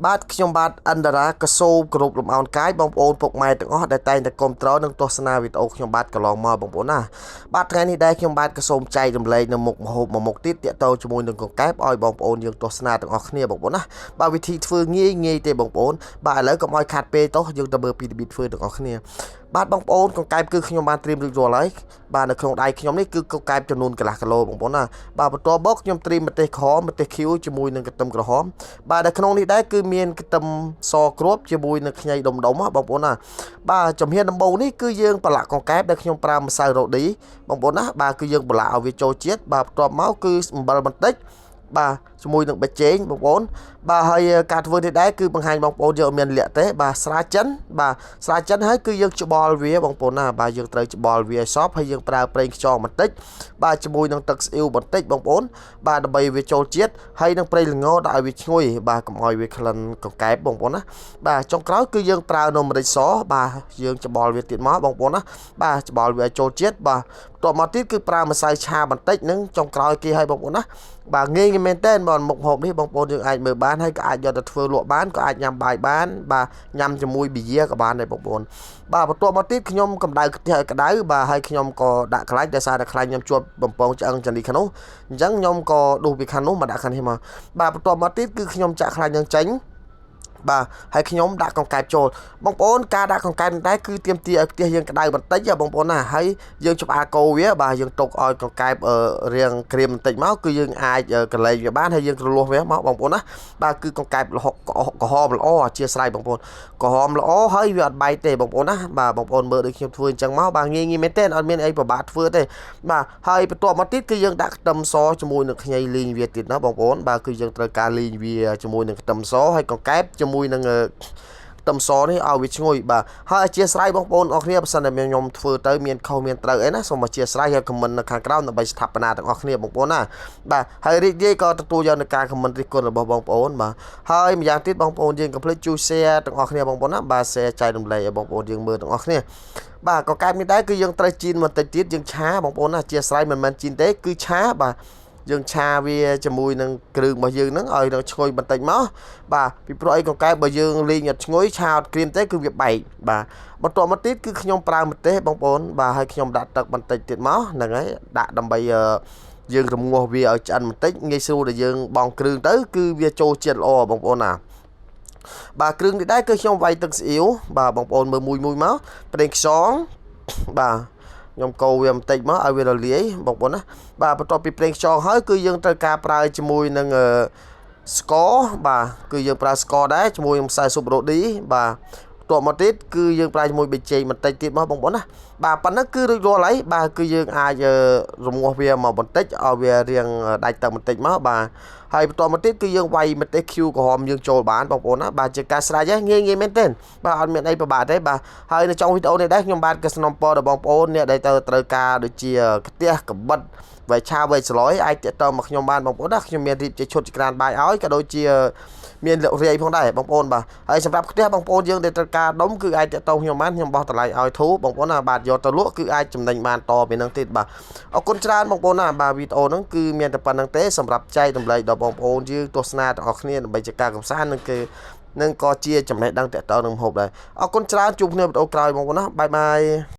បាទខ្ញុំបាទអន្តរាកសូមគោរពលំអោនកាយបងប្អូនពុកម៉ែទាំងអស់ដែលតែងតែគាំទ្រនិងទស្សនាវីដេអូខ្ញុំបាទកន្លងមកបងប្អូនណាបាទថ្ងៃនេះដែរខ្ញុំបាទក៏សូមចែករំលែកនៅមុខម្ហូបមួយមុខទៀតទាក់ទងជាមួយនឹងកង្កែបឲ្យបងប្អូនយើងទស្សនាទាំងអស់គ្នាបងប្អូនណាបាទវិធីធ្វើងាយទេបងប្អូនបាទឥឡូវកុំឲ្យខាត់ពេកទៅយើងទៅមើលពីរបៀបធ្វើទាំងអស់គ្នាបាទបងប្អូនកង្កែបគឺខ្ញុំបានត្រៀមរួចរាល់ហើយបាទនៅក្នុងដៃខ្ញុំនេះគឺកង្កែបចំនួនកន្លះគីឡូបងប្អូនណាបាទបន្ទាប់មកខ្ញុំត្រៀមម្ទេសក្រហមម្ទេសខៀវជាមួយនឹងខ្ទឹមក្រហមបាទនៅក្នុងនេះដែរគឺមានខ្ទឹមសគ្រាប់ជាមួយនឹងខ្ញីដុំបងប្អូនណាបាទជំហានដំបូងនេះគឺយើងប្រឡាក់កង្កែបដែលខ្ញុំប្រើម្សៅរ៉ូឌីបងប្អូនណាបាទគឺយើងប្រឡាក់ឲ្យវាចូលជាតិបាទបន្ទាប់មកគឺអំបិលបន្តិចបាទជាមួយនឹងប៊ីចេងបងប្អូនបាទហើយការធ្វើនេះដែរគឺបង្ហាញបងប្អូនយើងអត់មានលាក់ទេបាទស្រាចិនបាទស្រាចិនហើយគឺយើងច្បល់វាបងប្អូនណាបាទយើងត្រូវច្បល់វាឲ្យសព្វហើយយើងប្រើប្រេងខ្យងបន្តិចបាទជាមួយនឹងទឹកស្អ៊ីវបន្តិចបងប្អូនបាទដើម្បីវាចូលជាតិហើយនឹងប្រេងល្ងដាក់ឲ្យវាឈ្ងុយបាទកុំឲ្យវាក្លិនកង្កែបបងប្អូនណាបាទចុងក្រោយគឺយើងប្រើនំម្រេចសបាទយើងច្បល់វាទៀតមកបងប្អូនណាបាទច្បល់វាឲ្យចូលជាតិបាទបន្ទាប់មកទៀតគឺប្រើម្សៅឆាបន្តិចនឹងចុងក្រោយគេឲ្យបងប្អូនណាបាទងាយមែនតើបងមុខម្ហូបនេះបងប្អូនយើងអាចមើលបានហើយក៏អាចយកទៅធ្វើលក់បានក៏អាចញ៉ាំបាយបានបាទញ៉ាំជាមួយប៊ីយ៉ាក៏បានដែរបងប្អូនបាទបន្ទាប់មកទៀតខ្ញុំកម្ដៅខ្ទះឲ្យក្ដៅបាទហើយខ្ញុំក៏ដាក់ខ្លាញ់ដោយសារតែខ្លាញ់ខ្ញុំជាប់បំពងឆ្អឹងចានីខាងនោះអញ្ចឹងខ្ញុំក៏ដួសពីខាងនោះមកដាក់ខាងនេះមកបាទបន្ទាប់មកទៀតគឺខ្ញុំចាក់ខ្លាញ់នឹងចេញបាទហើយខ្ញុំដាក់កង្កែបចូលបងប្អូនការដាក់កង្កែបដែរគឺទាមទារឲ្យខ្ទះយើងក្តៅបន្តិចបងប្អូនណាហើយយើងច្បាស់កោវាបាទយើងទុកឲ្យកង្កែបរាងក្រៀមបន្តិចមកគឺយើងអាចកលែងវាបានហើយយើងគ្រលោះវាមកបងប្អូនណាបាទគឺកង្កែបក្រហមល្អអធិស្ឋានបងប្អូនក្រហមល្អហើយវាអត់បែកទេបងប្អូនណាបាទបងប្អូនមើលដូចខ្ញុំធ្វើអញ្ចឹងមកបាទងាយមែនទេអត់មានអីពិបាកធ្វើទេបាទហើយបន្ទាប់មកទៀតគឺយើងដាក់ខ្ទឹមសជាមួយនឹងខ្ញីលីងវាទៀតណាបងប្អូនបាទគឺយើងត្រូវការលីងវាជាមួយនឹងខ្ទឹមសហើយកង្កែបជាមួយនឹងខ្ទឹមសនេះឲ្យវាឈ្ងុយបាទហើយអធិស្ឋានបងប្អូនអរគ្នាបើសិនតែខ្ញុំធ្វើទៅមានខុសមានត្រូវអីណាសូមអធិស្ឋានហើយខមមិននៅខាងក្រោមដើម្បីស្ថាបនាទាំងអស់គ្នាបងប្អូនណាបាទហើយរីករាយក៏ទទួលយកនឹងការខមមិនរិះគន់របស់បងប្អូនបាទហើយម្យ៉ាងទៀតបងប្អូនយើងកុំភ្លេចជួយ share ទាំងអស់គ្នាបងប្អូនណាបាទ share ចែករំលែកឲ្យបងប្អូនយើងមើលទាំងអស់គ្នាបាទក៏កែបនេះដែរគឺយើងត្រូវជីនបន្តិចទៀតយើងឆាបងប្អូនណាអធិស្ឋានមិនមែនជីនទេគឺឆាបាទយើងឆាវាជាមួយនឹងគ្រឿងរបស់យើងហ្នឹងឲ្យឈ្ងុយបន្តិចមកបាទពីព្រោះអីកង្កែបបើយើងលេងអត់ឈ្ងុយឆាអត់ក្រៀមទេគឺវាបែកបាទបន្ទាប់មកទៀតគឺខ្ញុំប្រើម្ទេសបងប្អូនបាទហើយខ្ញុំដាក់ទឹកបន្តិចទៀតមកហ្នឹងហើយដាក់ដើម្បីយើងរំងាស់វាឲ្យឆ្អិនបន្តិចងាយស្រួលដែលយើងបង់គ្រឿងទៅគឺវាចូលជាតិល្អបងប្អូនណាបាទគ្រឿងនេះដែរគឺខ្ញុំវាយទឹកស្អ៊ីវបាទបងប្អូនមើលមួយមកប្រេងខ្យងបាទខ្ញុំកូរវាបន្តិចមកឲ្យវារលាយបងប្អូនណាបាទបន្ទាប់ពីប្រេងខ្យងហើយគឺយើងត្រូវការប្រើជាមួយនឹងស្ករបាទគឺយើងប្រើស្ករដែរជាមួយនឹងម្សៅស៊ុបរ៉ូឌីបាទបន្ទាប់មកទៀតគឺយើងប្រើជាមួយប៊ីចេងបន្តិចទៀតមកបងប្អូនណាបាទប៉ុណ្ណឹងគឺរួចរាល់ហើយបាទគឺយើងអាចរងាស់វាមកបន្តិចឲ្យវារៀងដាច់ទឹកបន្តិចមកបាទហើយបន្តមកទៀតគឺយើងវាយម្ទេសខៀវក្រហមយើងចូលបានបងប្អូនណាបាទជាការស្រេចងាយមែនទេបាទអត់មានអីពិបាកទេបាទហើយនៅtrongវីដេអូនេះដែរខ្ញុំបាទក៏สนับสนุนដល់បងប្អូនអ្នកដែលត្រូវការដូចជាខ្ទះកបិតវាយឆាវាយស្លយអាចតាក់ទងមកខ្ញុំបានបងប្អូនណាខ្ញុំមានរៀបជាឈុតចក្រានបាយឲ្យក៏ដូចជាមានលក់រាយផងដែរបងប្អូនបាទហើយសម្រាប់ខ្ទះបងប្អូនយើងដែលត្រូវការដុំគឺអាចតាក់ទងខ្ញុំបានខ្ញុំបោះតម្លៃឲ្យធូរបងប្អូនណាបាទយកទៅលក់គឺអាចចំណេញបានតពីនឹងទៀតបាទអរគុណច្រើនបងប្អូនណាបាទវីដេអូហ្នឹងគឺមានតែប៉ុណ្្នឹងទេសម្រាប់ចែករំលែកដល់បងប្អូនយើងទស្សនាទាំងអស់គ្នាដើម្បីជាការកម្សាន្តនឹងក៏ជាចំណេះដឹងតាក់ទងនឹងម្ហូបដែរអរគុណច្រើនជួបគ្នាវីដេអូក្រោយបងប្អូនណាបាយ